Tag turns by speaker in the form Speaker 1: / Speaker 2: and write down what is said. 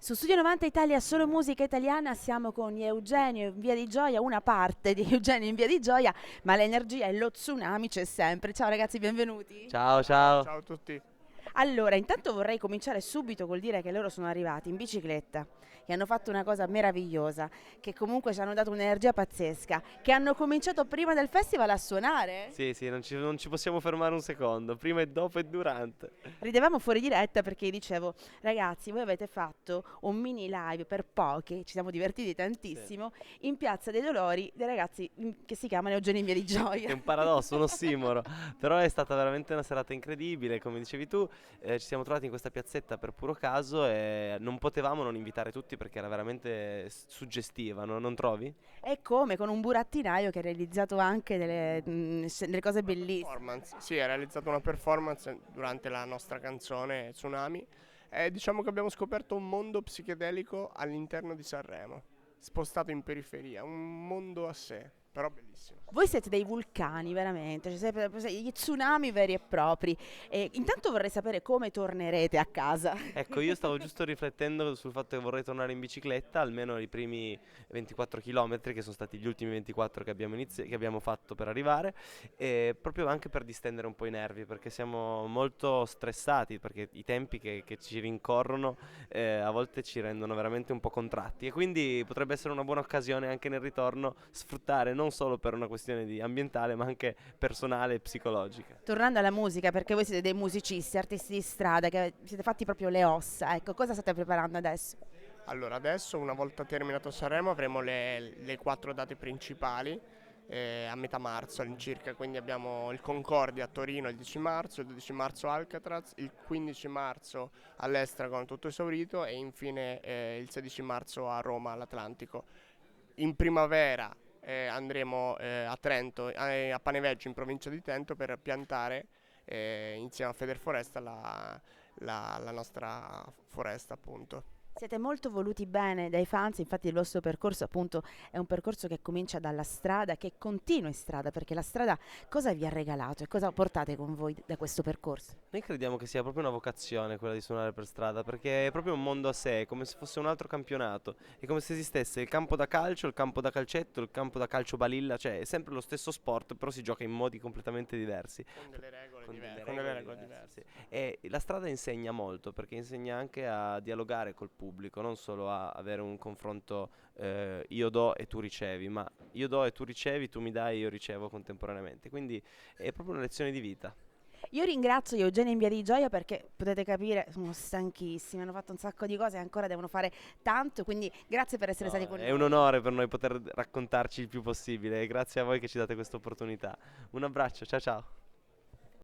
Speaker 1: Su Studio 90 Italia, solo musica italiana, siamo con Eugenio in Via di Gioia, una parte di Eugenio in Via di Gioia, ma l'energia e lo tsunami c'è sempre. Ciao ragazzi, benvenuti.
Speaker 2: Ciao,
Speaker 3: Ciao,
Speaker 2: ciao.
Speaker 3: ciao a tutti.
Speaker 1: Allora, intanto vorrei cominciare subito col dire che loro sono arrivati in bicicletta, che hanno fatto una cosa meravigliosa, che comunque ci hanno dato un'energia pazzesca, che hanno cominciato prima del festival a suonare.
Speaker 2: Sì, sì, non ci possiamo fermare un secondo, prima e dopo e durante.
Speaker 1: Ridevamo fuori diretta perché dicevo, ragazzi, voi avete fatto un mini live per pochi, ci siamo divertiti
Speaker 2: Sì.
Speaker 1: tantissimo, in Piazza dei Dolori, dei ragazzi che si chiamano Eugenio in Via di
Speaker 2: È
Speaker 1: Gioia.
Speaker 2: un paradosso, un ossimoro, però è stata veramente una serata incredibile, come dicevi tu, ci siamo trovati in questa piazzetta per puro caso e non potevamo non invitare tutti perché era veramente suggestiva, non trovi?
Speaker 1: E come con un burattinaio che ha realizzato anche delle cose
Speaker 3: Una
Speaker 1: bellissime.
Speaker 3: performance. Sì, ha realizzato una performance durante la nostra canzone Tsunami e diciamo che abbiamo scoperto un mondo psichedelico all'interno di Sanremo, spostato in periferia, un mondo a sé, però bellissimo.
Speaker 1: Voi siete dei vulcani, veramente, cioè siete gli tsunami veri e propri. E intanto vorrei sapere come tornerete a casa.
Speaker 2: Ecco, io stavo giusto riflettendo sul fatto che vorrei tornare in bicicletta, almeno i primi 24 km, che sono stati gli ultimi 24 che abbiamo fatto per arrivare, e proprio anche per distendere un po' i nervi, perché siamo molto stressati, perché i tempi che ci rincorrono a volte ci rendono veramente un po' contratti, e quindi potrebbe essere una buona occasione anche nel ritorno sfruttare non solo per una questione di ambientale, ma anche personale e psicologica.
Speaker 1: Tornando alla musica, perché voi siete dei musicisti, artisti di strada, che siete fatti proprio le ossa, ecco, cosa state preparando adesso?
Speaker 3: Allora, adesso, una volta terminato Sanremo, avremo le quattro date principali a metà marzo all'incirca. Quindi abbiamo il Concordia a Torino il 10 marzo, il 12 marzo Alcatraz, il 15 marzo all'Estragon tutto esaurito e infine il 16 marzo a Roma all'Atlantico. In primavera andremo a Trento, a Paneveggio in provincia di Trento per piantare insieme a Federforesta la nostra foresta appunto.
Speaker 1: Siete molto voluti bene dai fans, infatti il vostro percorso appunto è un percorso che comincia dalla strada, che continua in strada, perché la strada cosa vi ha regalato e cosa portate con voi da questo percorso?
Speaker 2: Noi crediamo che sia proprio una vocazione quella di suonare per strada, perché è proprio un mondo a sé, è come se fosse un altro campionato, è come se esistesse il campo da calcio, il campo da calcetto, il campo da calcio balilla, cioè è sempre lo stesso sport, però si gioca in modi completamente diversi.
Speaker 3: Con delle regole
Speaker 2: Con delle
Speaker 3: con delle
Speaker 2: regole
Speaker 3: regole
Speaker 2: diverse, sì.
Speaker 3: diverse.
Speaker 2: E la strada insegna molto, perché insegna anche a dialogare col pubblico, non solo a avere un confronto io do e tu ricevi, ma io do e tu ricevi, tu mi dai e io ricevo contemporaneamente. Quindi è proprio una lezione di vita.
Speaker 1: Io ringrazio Eugenio in Via di Gioia perché potete capire, sono stanchissimi, hanno fatto un sacco di cose e ancora devono fare tanto, quindi grazie per essere stati
Speaker 2: No,
Speaker 1: con
Speaker 2: è un
Speaker 1: noi.
Speaker 2: onore per noi poter raccontarci il più possibile e grazie a voi che ci date questa opportunità. Un abbraccio, ciao ciao.